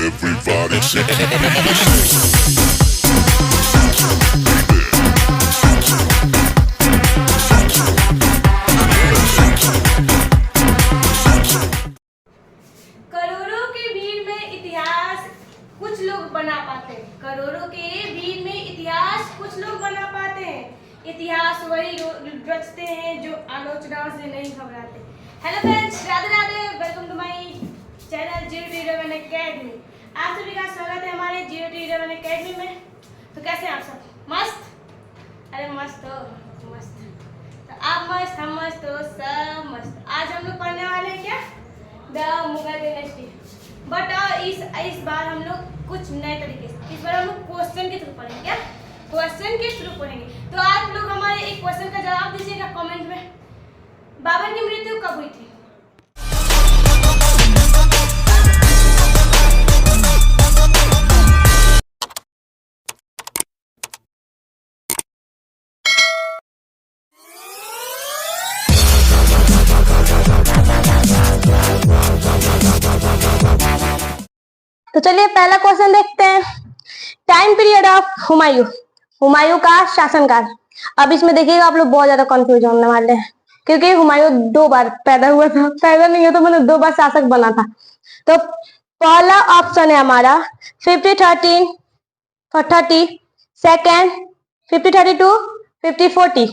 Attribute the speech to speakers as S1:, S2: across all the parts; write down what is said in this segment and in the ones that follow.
S1: Everybody shake it.
S2: करोड़ों की भीड़ में इतिहास कुछ लोग बना पाते हैं। करोड़ों के भीड़ में इतिहास कुछ लोग बना पाते हैं। इतिहास वही रचते हैं जो आलोचनाओं से नहीं घबराते। Hello friends, Radhe Radhe, welcome to my channel 0T11 academy. आप सभी का स्वागत है हमारे 0T11 अकेडमी में। तो कैसे हैं आप सब? मस्त? अरे मस्त हो, मस्त। तो आप मस्त, हम मस्त हो, सब मस्त। आज हम लोग पढ़ने वाले हैं क्या? The Mughal dynasty. बट इस बार हम लोग कुछ नए तरीके से, इस बार हम लोग क्वेश्चन के थ्रू पढ़ेंगे। क्या क्वेश्चन के थ्रू पढ़ेंगे? तो आप लोग हमारे एक क्वेश्चन का जवाब दीजिएगा कमेंट में। बाबर की मृत्यु कब हुई थी? तो चलिए पहला क्वेश्चन देखते हैं। Time period of Humayun, Humayun का शासनकाल। अब इसमें देखिएगा आप लोग बहुत ज्यादा कंफ्यूज होने वाले हैं, क्योंकि हुमायूं 2 बार पैदा हुआ था, पैदा नहीं हुआ तो मतलब 2 बार शासक बना था। तो पहला ऑप्शन है हमारा 50-13-30, second 50-32, 50-40,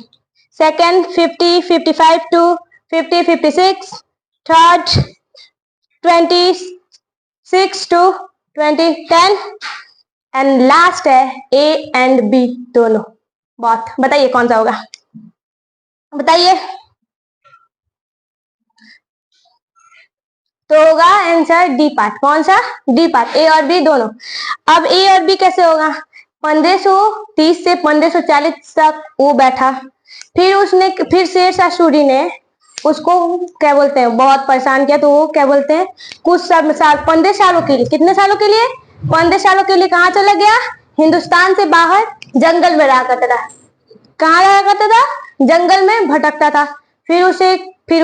S2: second 50-55 to 50-56, third 26 to 2010 and last है ए एंड बी दोनों। बहुत बताइए कौन सा होगा, बताइए। तो होगा आंसर डी पार्ट। कौन सा? डी पार्ट, ए और बी दोनों। अब ए और बी कैसे होगा? 1530 से 1540 तक वो बैठा, फिर शेरशाह सूरी ने उसको क्या बोलते हैं, बहुत परेशान किया। तो वो क्या बोलते हैं, कुछ साल 15 सालों के लिए, कितने सालों के लिए? 15 सालों के लिए कहाँ चला गया? हिंदुस्तान से बाहर जंगल में रहा करता था। कहाँ रहा करता था? जंगल में भटकता था। फिर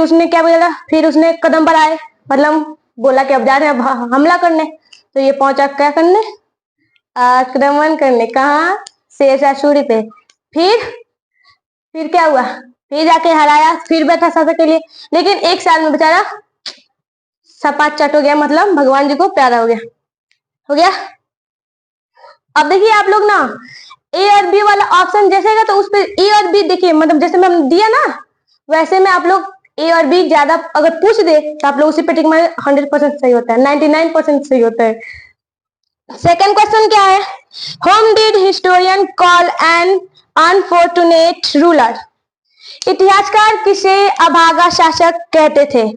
S2: उसने क्या बोला, फिर उसने कदम बढ़ाए, मतलब बोला कि अब जा रहे हैं हमला करने। तो ये पहुंचा क्या करने? आक्रमण करने। कहाँ? शेरशाह सूरी पे। फिर क्या हुआ? फिर जाके हराया, फिर बैठा शासक के लिए। लेकिन 1 साल में बेचारा सपा चट हो गया, मतलब भगवान जी को प्यारा हो गया। अब देखिए आप लोग ना, ए और बी वाला ऑप्शन जैसे तो उस पे ए और बी देखिए, मतलब जैसे मैं दिया ना वैसे में आप लोग ए और बी ज्यादा अगर पूछ दे तो आप लोग उसी पे टिक मारे। 100% सही होता है, 99% सही होता है। सेकेंड क्वेश्चन क्या है? Home did historian call an unfortunate ruler. इतिहासकार किसे अभागा शासक कहते थे?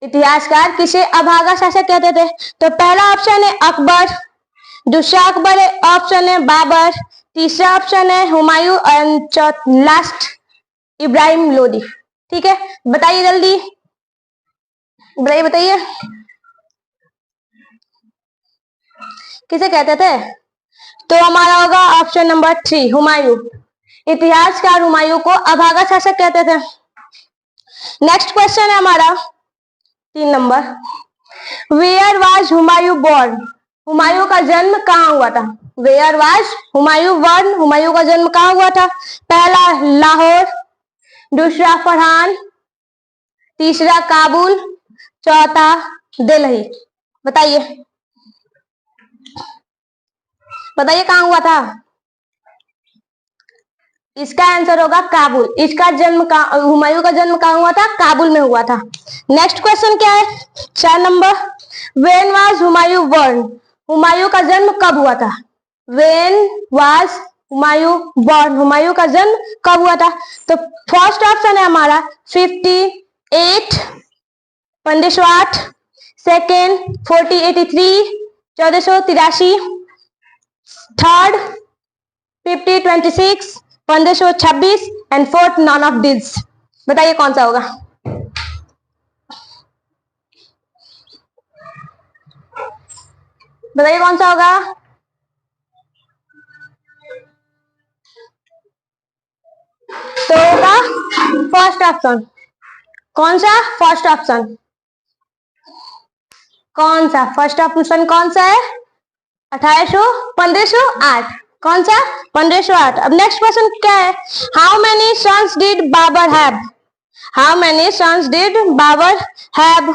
S2: इतिहासकार किसे अभागा शासक कहते थे? तो पहला ऑप्शन है अकबर, दूसरा ऑप्शन है बाबर, तीसरा ऑप्शन है हुमायूं और लास्ट इब्राहिम लोदी। ठीक है, बताइए जल्दी, बताइए किसे कहते थे? तो हमारा होगा ऑप्शन नंबर 3 हुमायूं। इतिहासकार हुमायूं को अभागा शासक कहते थे। नेक्स्ट क्वेश्चन है हमारा 3 number. Where was Humayun born. Humayun का जन्म कहाँ हुआ था? Where was Humayun born. Humayun का जन्म कहाँ हुआ था? पहला लाहौर, दूसरा फरहान, तीसरा काबुल, चौथा दिल्ली। बताइए कहाँ हुआ था? इसका आंसर होगा काबुल। इसका जन्म हुमायूं का जन्म कहाँ हुआ था? काबुल में हुआ था। नेक्स्ट क्वेश्चन क्या है? 4 number. When was Humayun born. Humayun का जन्म कब हुआ था? When was Humayun born. Humayun का जन्म कब हुआ था? तो फर्स्ट ऑप्शन है हमारा 58 1508, second 1483 1483, third 5026 1526 and fourth none of this. बताइए कौन सा होगा? बताइए कौन सा होगा? तो होगा फर्स्ट ऑप्शन। कौन सा? First option. कौन सा? फर्स्ट ऑप्शन कौन सा है? 1508। कौन सा? 1508। अब नेक्स्ट क्वेश्चन क्या है? How many sons did Babur have? How many sons did Babur have?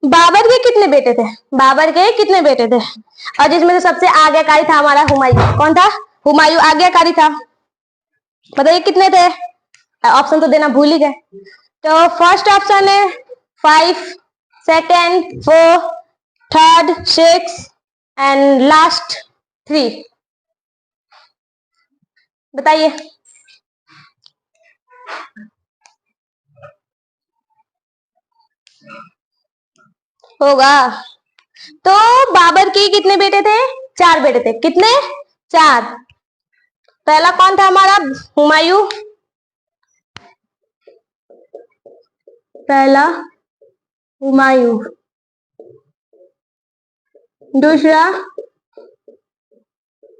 S2: Babur के कितने बेटे थे? बाबर के कितने बेटे थे? और जिसमें से सबसे आज्ञाकारी था हमारा हुमायूं। कौन था? हुमायूं आज्ञाकारी था। बताइए कितने थे? ऑप्शन तो देना भूल ही गए। तो फर्स्ट ऑप्शन है 5, सेकेंड 4, थर्ड 6 एंड लास्ट 3। बताइए। होगा। तो बाबर के कितने बेटे थे? 4 बेटे थे। कितने? 4। पहला कौन था हमारा? हुमायूं। पहला हुमायूं, दूसरा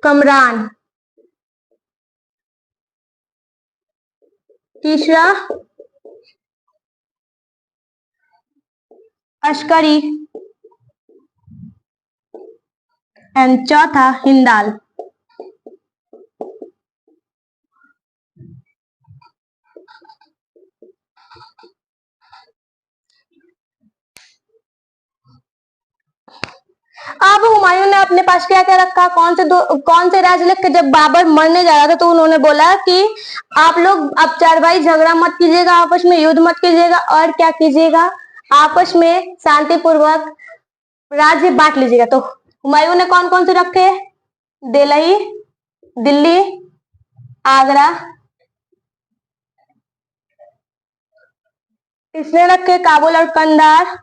S2: कमरान, तीसरा अस्करी एंड चौथा हिंदाल। अब हुमायूं ने अपने पास क्या क्या रखा? कौन से राज लिख के जब बाबर मरने जा रहा था तो उन्होंने बोला कि आप लोग अब 4 भाई झगड़ा मत कीजिएगा, आपस में युद्ध मत कीजिएगा, और क्या कीजिएगा? आपस में शांतिपूर्वक राज्य बांट लीजिएगा। तो हुमायूं ने कौन कौन से रखे? दिल्ली, दिल्ली, आगरा, इसने रखे काबुल और कंधार,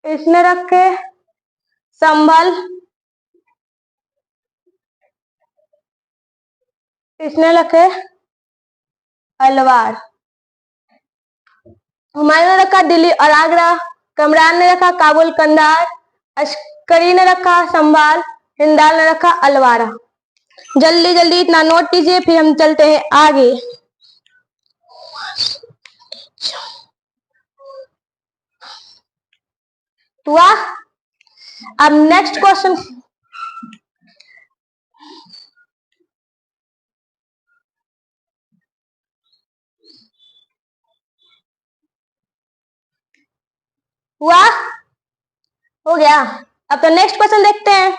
S2: इसने रखे संभल, इसने रखे अलवार। हुमायूं ने रखा दिल्ली और आगरा, कमरान ने रखा काबुल कंधार, अस्करी ने रखा संभाल, हिंदाल ने रखा अलवारा। जल्दी जल्दी इतना नोट कीजिए, फिर हम चलते हैं आगे। हुआ? अब नेक्स्ट क्वेश्चन। हुआ? हो गया। अब तो नेक्स्ट क्वेश्चन देखते हैं।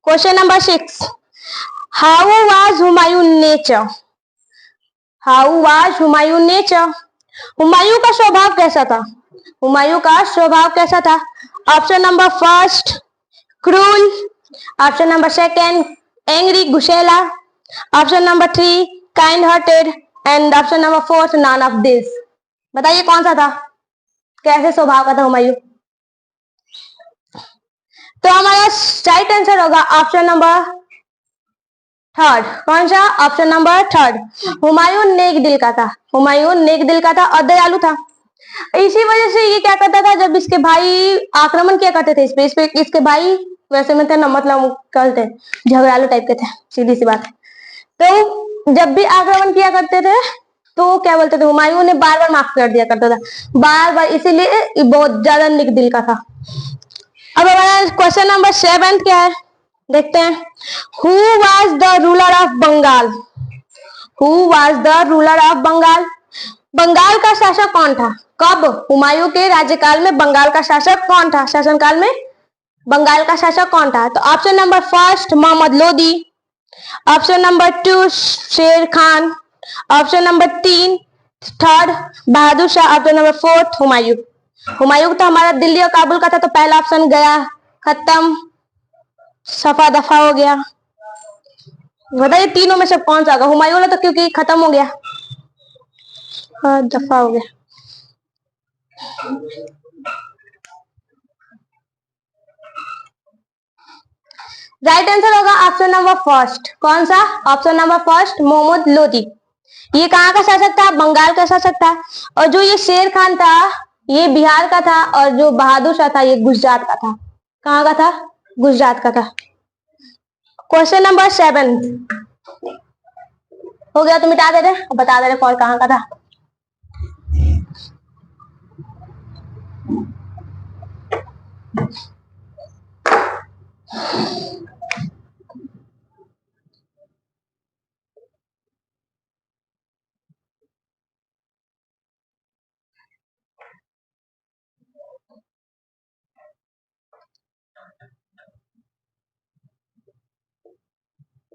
S2: Question number 6। How was Humayun nature? How was Humayun nature? Humayun का स्वभाव कैसा था? हुमायूं का स्वभाव कैसा था? Option number first cruel, option number second angry गुस्सैला, option number 3 kind hearted and option number 4 none of this. बताइए कौन सा था? कैसे स्वभाव का था हुमायूं? तो हमारा राइट आंसर होगा ऑप्शन नंबर थर्ड। कौन सा? Option number third. हुमायूं नेक दिल का था। हुमायूं नेक दिल का था और दयालु था। इसी वजह से ये क्या करता था, जब इसके भाई आक्रमण किया करते थे इस पे इसके भाई वैसे में थे ना, मतलब कहते झगड़ालू टाइप के थे, सीधी सी बात। तो जब भी आक्रमण किया करते थे तो क्या बोलते थे, हुमायूं ने बार बार माफ कर दिया करता था, बार बार, इसीलिए बहुत ज्यादा नेक दिल का था। अब हमारा क्वेश्चन नंबर 7 क्या है देखते हैं। Who was the ruler of Bengal? Who was the ruler of Bengal? Bengal का शासक कौन था? कब? हुमायूं के राज्यकाल में बंगाल का शासक कौन था? शासनकाल में बंगाल का शासक कौन था? तो option number first Mohammad Lodi, option number 2 Sher Khan, option number 3 third Bahadur Shah, option number 4 Humayun. Humayun तो हमारा दिल्ली और काबुल का था, तो पहला ऑप्शन गया, खत्म, सफा दफा हो गया। बताइए तीनों में से कौन सा होगा? हुमायूं ने तो क्योंकि खत्म हो गया, दफा हो गया। राइट आंसर होगा ऑप्शन नंबर फर्स्ट। कौन सा? Option number first Mohammad Lodi. ये कहाँ का शासक था? बंगाल का शासक था। और जो ये शेर खान था ये बिहार का था, और जो बहादुर शाह था ये गुजरात का था। कहाँ का था? गुजरात का था। Question number 7। हो गया तो मिटा दे रहे, बता दे रहे कौन कहाँ का था।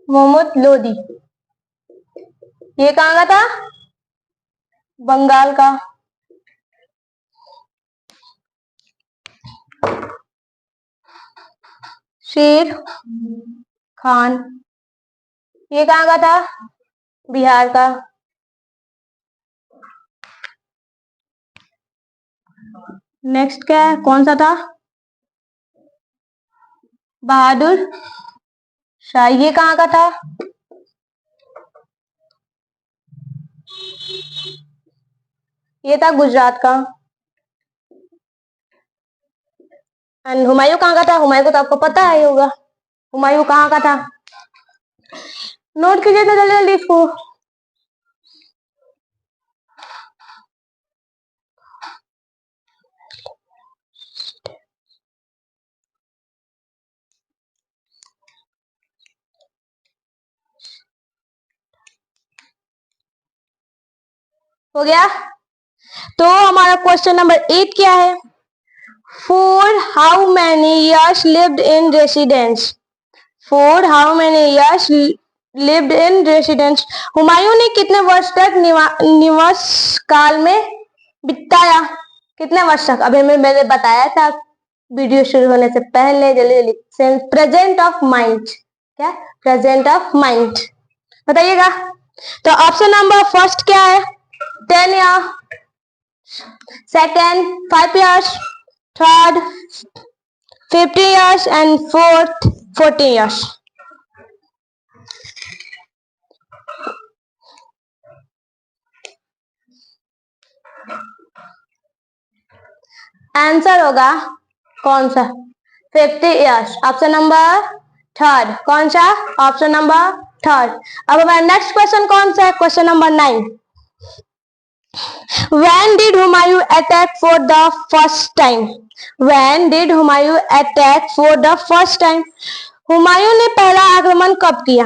S2: मोहम्मद लोदी, ये कहाँ का था? बंगाल का। शेर खान, ये कहाँ का था? बिहार का। नेक्स्ट क्या है, कौन सा था? बहादुर शाह, ये कहाँ का था? ये था गुजरात का। एंड हुमायूं कहाँ का था? हुमायूं को तो आपको पता ही होगा, हुमायूं कहाँ का था? नोट कीजिए तो जल्दी जल्दी इसको। हो गया? तो हमारा क्वेश्चन नंबर 8 क्या है? For how many years lived in residence? For how many years lived in residence? Humayun ने कितने वर्ष तक निवास काल में बिताया? कितने वर्ष तक? अभी मैंने बताया था वीडियो शुरू होने से पहले। जल्दी जल्दी, प्रेजेंट ऑफ माइंड। क्या? प्रेजेंट ऑफ माइंड, बताइएगा। तो ऑप्शन नंबर फर्स्ट क्या है? 10 year, second 5 years, third 50 years and fourth 40 years. Answer होगा कौन सा? 50 years, ऑप्शन नंबर थर्ड। कौन सा? Option number third. अब हमारा नेक्स्ट क्वेश्चन कौन सा है? Question number 9। When did Humayun attack for the first time? When did Humayun attack for the first time? Humayun ने पहला आक्रमण कब किया?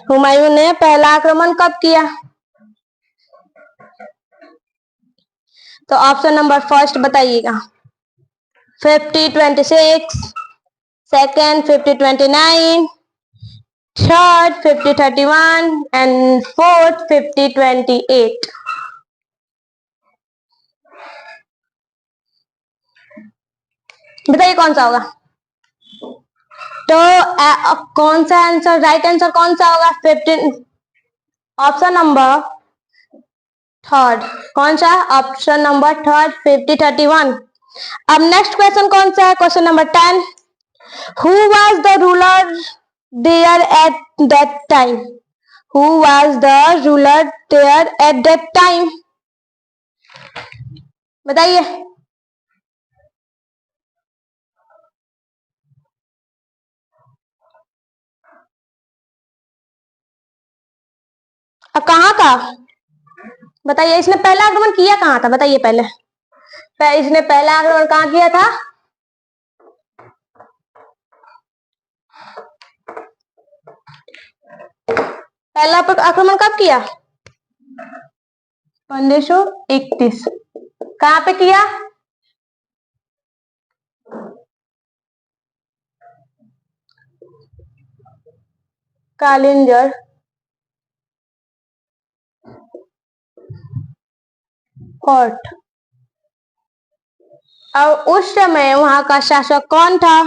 S2: हुमायूं ने पहला आक्रमण कब किया? तो ऑप्शन नंबर फर्स्ट बताइएगा। 5026, सेकेंड 5029, थर्ड 5031 एंड फोर्थ 5028। बताइए कौन सा होगा? तो कौन सा आंसर, राइट आंसर कौन सा होगा? 15, ऑप्शन नंबर थर्ड। कौन सा? Option number third 5031। अब नेक्स्ट क्वेश्चन कौन सा है? Question number 10। Who was the ruler there at that time? Who was the ruler there at that time? बताइए। अब कहाँ का बताइए? इसने पहला आक्रमण किया कहाँ था? बताइए पहले। इसने पहला आक्रमण कहाँ किया था? पहला आक्रमण कब किया? 1531। कहाँ पे किया? कालिंजर फोर्ट। और उस समय वहां का शासक कौन था?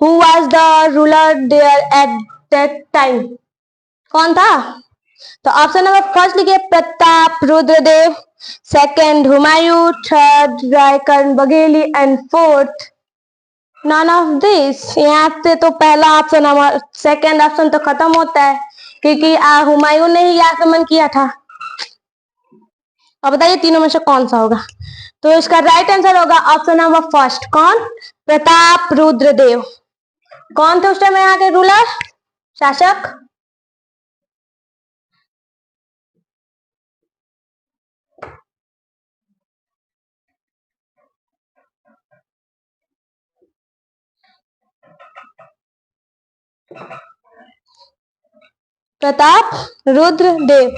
S2: Who was the ruler there at that time? कौन था? तो ऑप्शन नंबर फर्स्ट लिखिए Pratap Rudradev, second Humayun, third Raikarn Bagheli and fourth none of this. यहाँ से तो पहला ऑप्शन, हमारा सेकंड ऑप्शन तो खत्म होता है क्योंकि हुमायूं ने ही आक्रमण किया था। अब बताइए तीनों में से कौन सा होगा? तो इसका राइट आंसर होगा ऑप्शन नंबर फर्स्ट। कौन? प्रताप रुद्रदेव। कौन थे उस टाइम यहाँ के रूलर, शासक? प्रताप रुद्र देव।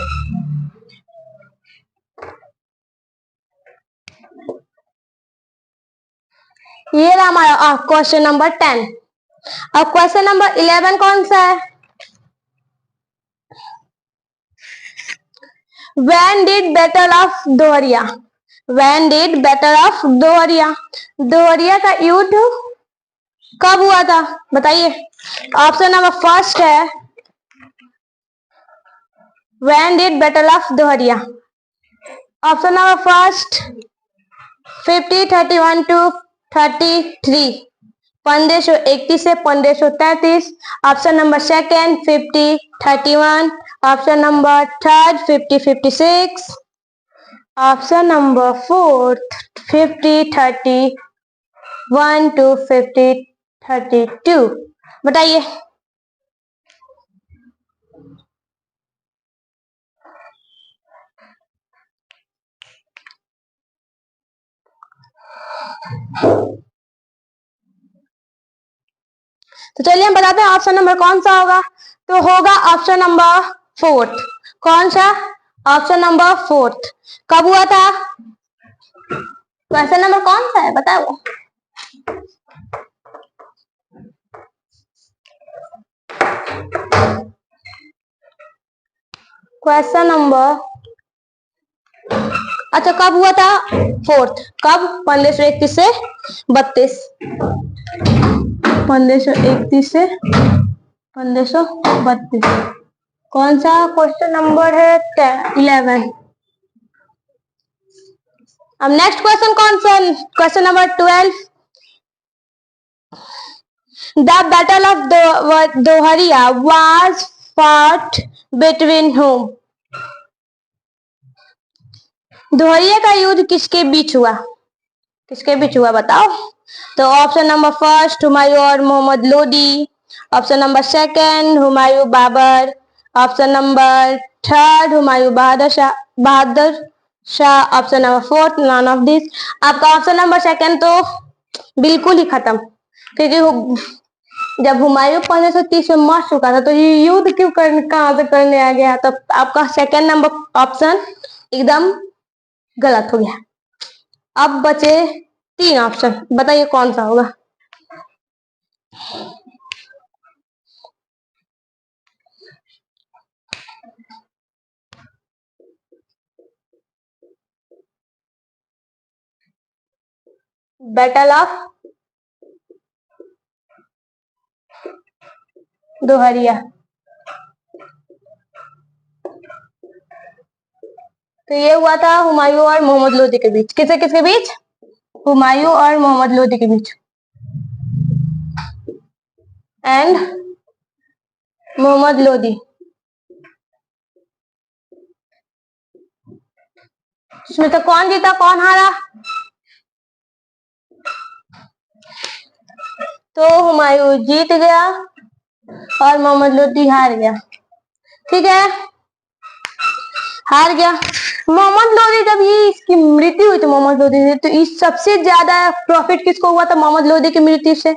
S2: ये रहा हमारा क्वेश्चन नंबर 10। अब क्वेश्चन नंबर 11 कौन सा है? When did Battle of Dohariya, When did Battle of Dohariya, Dohariya का युद्ध कब हुआ था? बताइए। ऑप्शन नंबर फर्स्ट है When did Battle of Dohariya. Option number first 1531 to 33, 1531 से 1533। Option number second 5031। Option number third 5056। Option number fourth 5031 to 5032। बताइए। तो चलिए हम बताते हैं ऑप्शन नंबर कौन सा होगा। तो होगा ऑप्शन नंबर फोर्थ। कौन सा? Option number fourth. कब हुआ था? क्वेश्चन नंबर कौन सा है बताओ। क्वेश्चन नंबर, अच्छा कब हुआ था? फोर्थ। कब? 1531 से 32। 1531 से 1532। कौन सा क्वेश्चन नंबर है? 11। अब नेक्स्ट क्वेश्चन कौन सा? Question number 12। The battle of Dohariya was fought between whom? Dohariya का युद्ध किसके बीच हुआ? किसके बीच हुआ बताओ। तो ऑप्शन नंबर फर्स्ट हुमायूं और Mohammad Lodi. Option number second Humayun Babur. Option number third Humayun Bahadur Shah. Option number fourth none of this. आपका ऑप्शन नंबर सेकंड तो बिल्कुल ही खत्म, क्योंकि जब हुमायूं 1530 में मर चुका था तो ये युद्ध क्यों कहाँ से करने आ गया? तो आपका सेकंड नंबर ऑप्शन एकदम गलत हो गया। अब बचे 3 ऑप्शन, बताइए कौन सा होगा। बैटल ऑफ दोहरिया, तो ये हुआ था हुमायूं और मोहम्मद लोदी के बीच। किसके किसके बीच? हुमायूं और मोहम्मद लोदी के बीच। एंड मोहम्मद लोदी। इसमें तो कौन जीता कौन हारा? तो हुमायूं जीत गया और मोहम्मद लोदी हार गया। ठीक है, हार गया। मोहम्मद लोदी, जब ये इसकी मृत्यु हुई थी मोहम्मद लोदी से, तो इस सबसे ज्यादा प्रॉफिट किसको हुआ था मोहम्मद लोदी की मृत्यु से?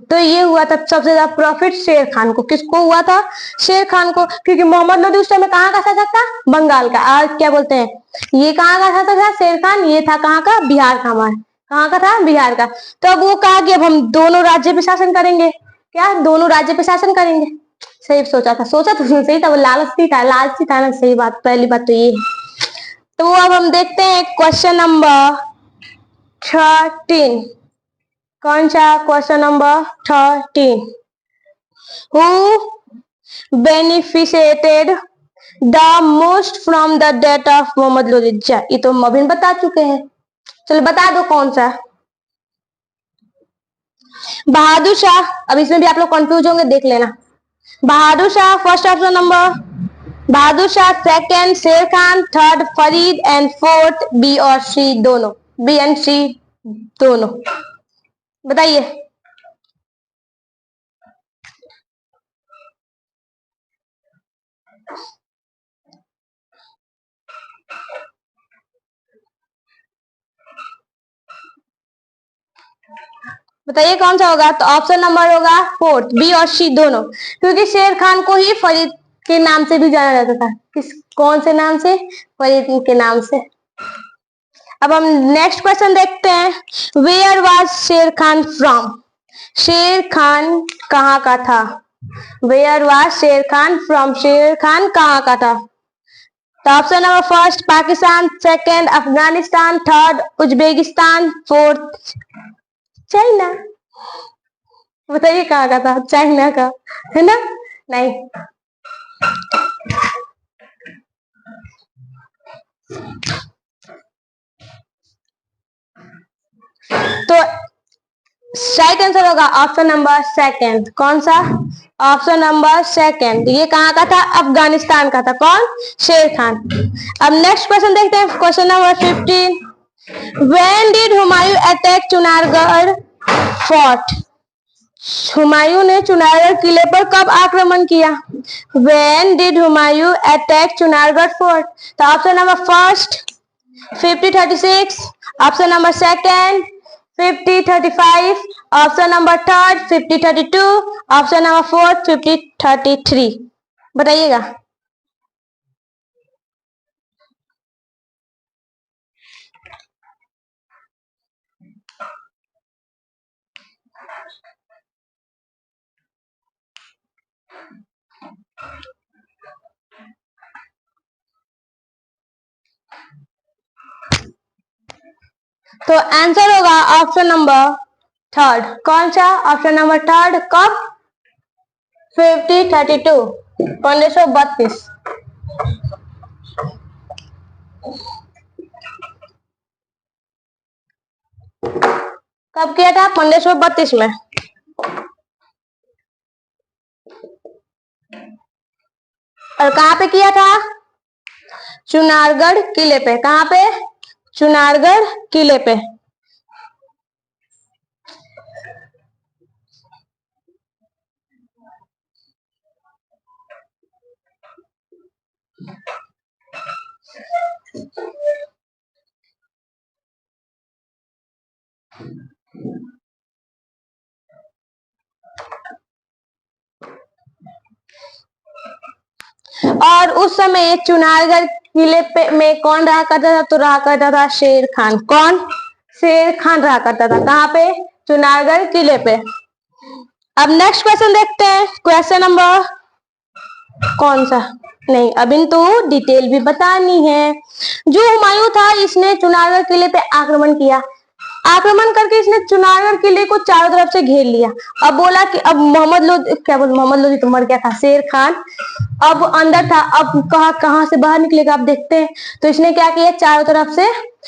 S2: तो ये हुआ था सबसे ज्यादा प्रॉफिट शेर खान को। किसको हुआ था? शेर खान को, क्योंकि मोहम्मद लोदी उस टाइम में कहाँ का शासक था? बंगाल का। आज क्या बोलते हैं, ये कहाँ का शासक था? शेर खान। ये था कहाँ का? बिहार का। हमारा कहाँ का था? बिहार का। तो अब वो कहा कि अब हम दोनों राज्य पे शासन करेंगे। क्या दोनों राज्य पे शासन करेंगे? सही सोचा था, सोचा तो सही था, वो लालची था ना। सही बात, पहली बात तो ये है। तो अब हम देखते हैं क्वेश्चन नंबर 13। कौन सा? Question number 13। Who benefited the most from the death of Mohammad Lodi? ये तो हम अभी बता चुके हैं। चलो बता दो कौन सा। बहादुर शाह। अब इसमें भी आप लोग कंफ्यूज होंगे, देख लेना। Bahadur Shah first option number, Bahadur Shah second, Sher Khan third, Farid and fourth B और सी दोनों। बी एंड सी दोनों। बताइए। बताइए कौन सा होगा? तो ऑप्शन नंबर होगा फोर्थ, बी और सी दोनों, क्योंकि शेर खान को ही फरीद के नाम से भी जाना जाता था। किस कौन से नाम से? फरीद के नाम से। अब हम नेक्स्ट क्वेश्चन देखते हैं। वेयर वाज शेर खान फ्रॉम? शेर खान कहाँ का था? वेयर वाज शेर खान फ्रॉम? शेर खान कहाँ का था? तो option number first Pakistan, second Afghanistan, third Uzbekistan, fourth China. बताइए कहाँ का था? चाइना का, है ना? नहीं। तो राइट आंसर होगा ऑप्शन नंबर सेकंड। कौन सा? Option number second. ये कहाँ का था? अफगानिस्तान का था। कौन? शेर खान। अब नेक्स्ट क्वेश्चन देखते हैं, question number 15। When did Humayun attack Chunargarh fort? Humayun ने चुनारगढ़ किले पर कब आक्रमण किया? When did Humayun attack Chunargarh fort? तो option number first 5036, option number second 5035, option number third 5032, option number fourth 5033। बताइएगा। तो आंसर होगा ऑप्शन नंबर थर्ड। कौन सा? Option number third. कब? 5032, 1532। कब किया था? 1532 में। और कहाँ पे किया था? चुनारगढ़ किले पे। कहाँ पे? चुनारगढ़ किले पे। और उस समय चुनारगढ़ किले पे में कौन रहा करता था? तो रहा करता था शेर खान। कौन? शेर खान रहा करता था। कहाँ पे? चुनारगढ़ किले पे। अब नेक्स्ट क्वेश्चन देखते हैं, क्वेश्चन नंबर कौन सा? नहीं, अभी तो डिटेल भी बतानी है। जो हुमायूं था इसने चुनारगढ़ किले पे आक्रमण किया। आक्रमण करके इसने चुनारगढ़ किले को चारों तरफ से घेर लिया। अब बोला कि अब मोहम्मद लोधी, क्या बोल, मोहम्मद लोधी तो मर गया था, शेर खान अब अंदर था। अब कहाँ से बाहर निकलेगा? आप देखते हैं। तो इसने क्या किया? चारों तरफ से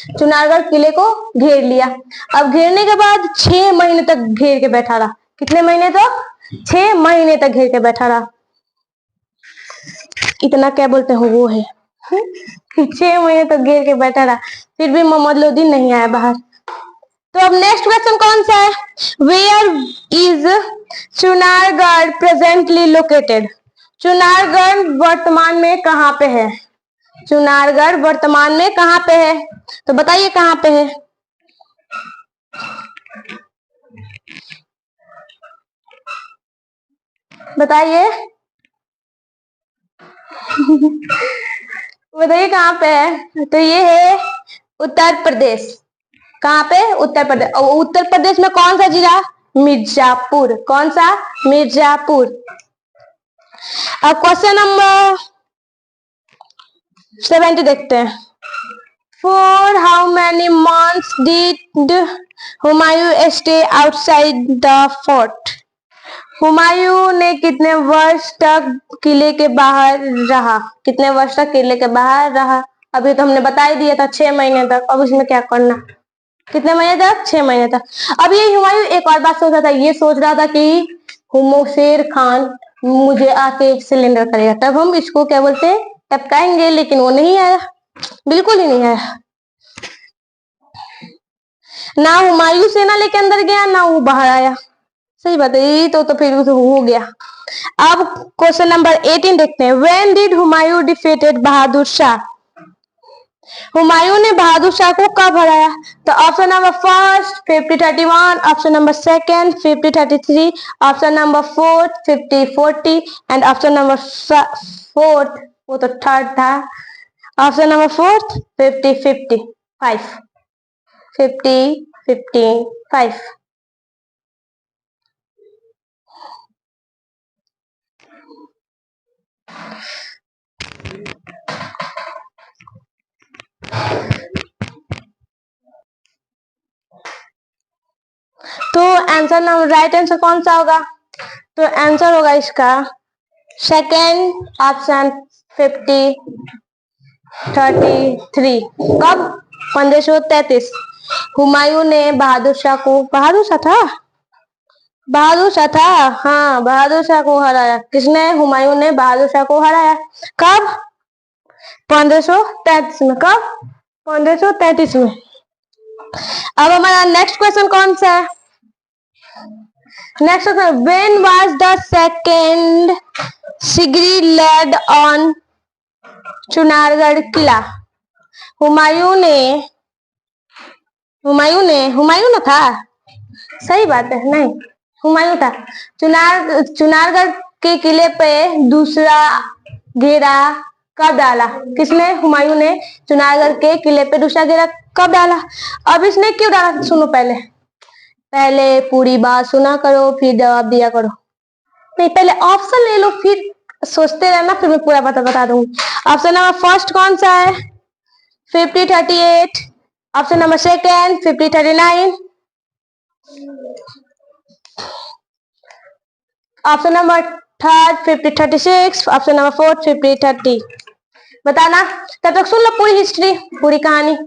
S2: चुनारगढ़ किले को घेर लिया। अब घेरने के बाद 6 महीने तक घेर के बैठा रहा। कितने महीने तक? 6 महीने तक घेर के बैठा रहा। इतना क्या बोलते हैं वो है 6 महीने तक घेर के बैठा रहा, फिर भी मोहम्मद लोधी नहीं आया बाहर। तो अब नेक्स्ट क्वेश्चन कौन सा है? Where is Chunargarh presently located? Chunargarh वर्तमान में कहाँ पे है? चुनारगढ़ वर्तमान में कहाँ पे है? तो बताइए कहाँ पे है? बताइए बताइए कहाँ पे है? तो ये है उत्तर प्रदेश। कहाँ पे? उत्तर प्रदेश। और उत्तर प्रदेश में कौन सा जिला? मिर्जापुर। कौन सा? मिर्जापुर। अब क्वेश्चन नंबर 70 देखते हैं। For how many months did Humayun stay outside the fort? Humayun ने कितने वर्ष तक किले के बाहर रहा? कितने वर्ष तक किले के बाहर रहा? अभी तो हमने बता ही दिया था 6 महीने तक। अब उसमें क्या करना? कितने महीने तक? 6 महीने तक। अब ये हुमायूं एक और बात सोच रहा था। ये सोच रहा था कि शेर खान मुझे आके सिलेंडर करेगा, तब हम इसको क्या बोलते हैं, टपकाएंगे। लेकिन वो नहीं आया, बिल्कुल ही नहीं आया। ना हुमायूं सेना लेके अंदर गया, ना वो बाहर आया। सही बात है, तो फिर हो गया। अब क्वेश्चन नंबर 18 देखते हैं। When did Humayun defeated Bahadur Shah? Humayun ने बहादुर शाह को कब हराया? तो option number first 50-31, option number second 50-33, option number fourth 50-40 and option number fourth, वो तो थर्ड था, ऑप्शन नंबर फोर्थ 50-55, 50-55। तो आंसर नंबर राइट आंसर कौन सा होगा? तो आंसर होगा इसका सेकेंड ऑप्शन 50-33। कब? 1533। हुमायूं ने बहादुर शाह को, बहादुर शाह था, बहादुर शाह था, हाँ बहादुर शाह को हराया। किसने? हुमायूं ने बहादुर शाह को हराया। कब? 1533 में। कब? 1533 में। अब हमारा नेक्स्ट क्वेश्चन कौन सा है? Next question, when was the second सिगरी लेड ऑन चुनारगढ़ किला? हुमायूं ने, हुमायूं ना था, सही बात है, नहीं हुमायूं था। चुनारगढ़ के किले पे दूसरा घेरा कब डाला? किसने? हुमायूं ने चुनारगढ़ के किले पे दूसरा घेरा कब डाला? अब इसने क्यों डाला सुनो, पहले पूरी बात सुना करो फिर जवाब दिया करो। नहीं, पहले ऑप्शन ले लो फिर सोचते रहना, फिर मैं पूरा बता दूंगी। ऑप्शन नंबर फर्स्ट कौन सा है? 50-38, option number second 50-39, option number third 50-36, option number fourth 50-30। बताना। तब तक सुन लो पूरी हिस्ट्री, पूरी कहानी।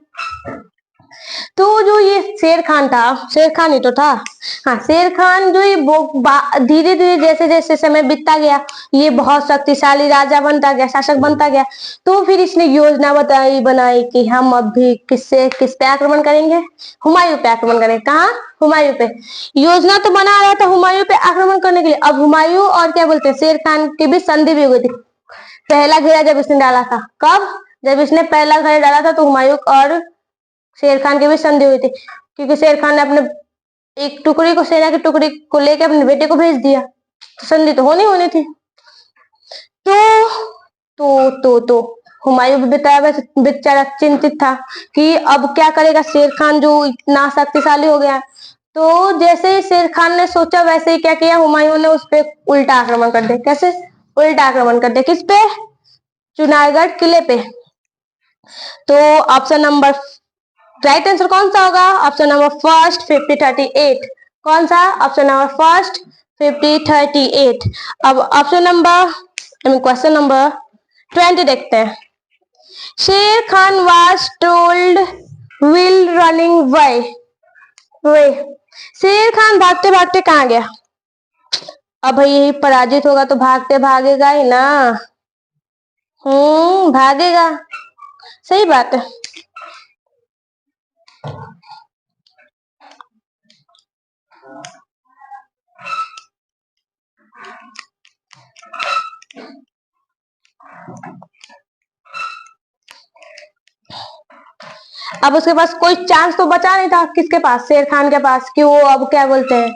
S2: तो जो ये शेर खान था, शेर खान ही तो था, हाँ शेर खान जो ये धीरे धीरे जैसे जैसे समय बीतता गया, ये बहुत शक्तिशाली राजा बनता गया, शासक बनता गया। तो फिर इसने योजना बनाई कि हम अब भी किस पे आक्रमण करेंगे? हुमायूं पे आक्रमण करेंगे। कहाँ? हुमायूं पे। योजना तो बना रहा था हुमायूं पे आक्रमण करने के लिए। अब हुमायूं और क्या बोलते हैं, शेर खान के बीच संधि भी हो गई थी। पहला घेरा जब इसने डाला था, कब? जब इसने पहला घेरा डाला था तो हुमायूं और शेर खान के बीच संधि हुई थी, क्योंकि शेर खान ने अपने एक टुकड़ी को, सेना की टुकड़ी को लेकर अपने बेटे को भेज दिया, तो संधि तो होनी थी। तो हुमायूं भी बेचारा चिंतित था कि अब क्या करेगा, शेर खान जो इतना शक्तिशाली हो गया। तो जैसे ही शेर खान ने सोचा वैसे ही क्या किया, हुमायूं ने उस पर उल्टा आक्रमण कर दिया। कैसे उल्टा आक्रमण कर दिया? किस पे? चुनारगढ़ किले पे। तो ऑप्शन नंबर राइट आंसर कौन सा होगा? Option number first 50-38। कौन सा? Option number first 50-38। अब ऑप्शन नंबर, क्वेश्चन नंबर 20 देखते हैं। Sher Khan was told will running way Sher Khan भागते भागते कहाँ गया? अब भाई यही पराजित होगा तो भागते भागेगा ही ना, भागेगा, सही बात है। अब उसके पास कोई चांस तो बचा नहीं था, किसके पास? शेर खान के पास, कि वो अब क्या बोलते हैं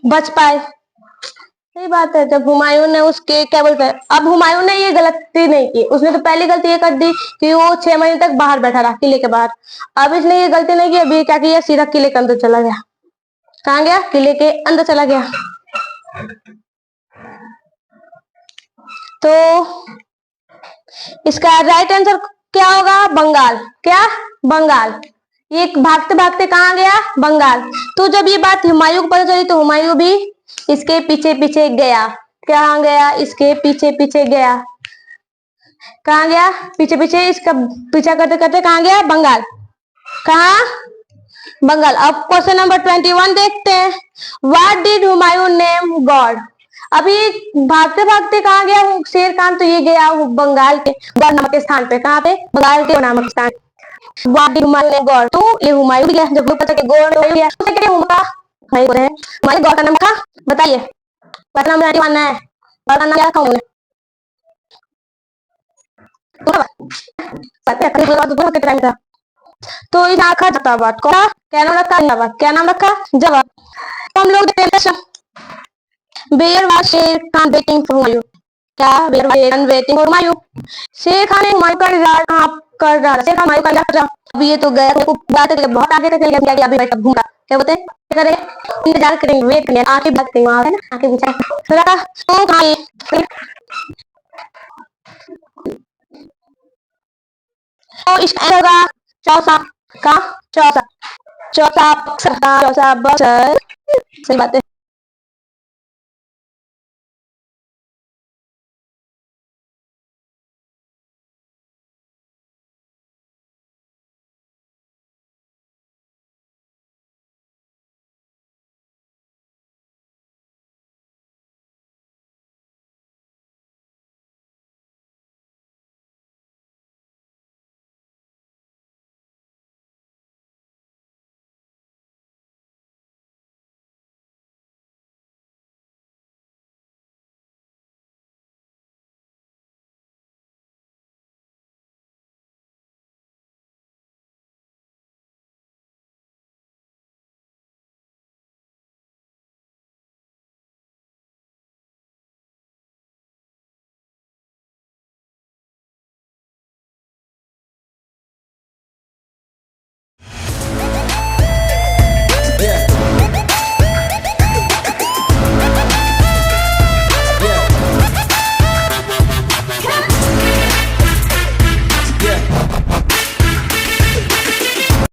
S2: बच पाए। सही बात है। जब हुमायूं ने उसके क्या बोलते हैं, अब हुमायूं ने ये गलती नहीं की, उसने तो पहली गलती ये कर दी कि वो 6 महीने तक बाहर बैठा रहा, किले के बाहर। अब इसने ये गलती नहीं की, अभी क्या किया, सीधा किले के अंदर चला गया। कहाँ गया? किले के अंदर चला गया। तो इसका राइट आंसर क्या होगा? बंगाल। क्या? बंगाल। ये भागते भागते कहाँ गया? बंगाल। तो जब ये बात हुमायूं को पता चली तो हुमायूं भी इसके पीछे पीछे गया। कहाँ गया? इसके पीछे पीछे गया। कहाँ गया? पीछे पीछे इसका पीछा करते करते कहाँ गया? बंगाल। कहाँ? बंगाल। अब क्वेश्चन नंबर 21 देखते हैं। What did Humayun name God? अभी भागते भागते कहाँ गया शेर खान? तो ये गया बंगाल के गौर नामक स्थान पे। कहाँ पे? बंगाल के नामक स्थान। What did Humayun name God? तो ये हुमायूं भी गया, जब पता कि गॉड हो गया तो क्या हुमायूं गॉड का नाम था, बताइए। क्वेश्चन नंबर 21 है, गॉड का नाम क्या था उन्होंने? टाइम था तो इस आखा जवाब क्या नाम रखा? जवाब क्या नाम रखा? जवाब। तो हम लोग Where was Sher Khan waiting for Humayun? क्या Where was Sher Khan waiting for Humayun? शेर खान ने हुमायूं का इंतजार कहाँ कर रहा था? शेर खान हुमायूं का इंतजार कर रहा। अभी ये तो गया को बात करके बहुत आगे तक चल गया, अभी बैठा घूम रहा। क्या बोलते हैं? क्या करें? इंतजार करेंगे, वेट करेंगे, आके बात करेंगे वहां है ना, आके बिचारा तो कहाँ तो इसका होगा चौसा का चौसा चौसा बक्सर, सही बात है।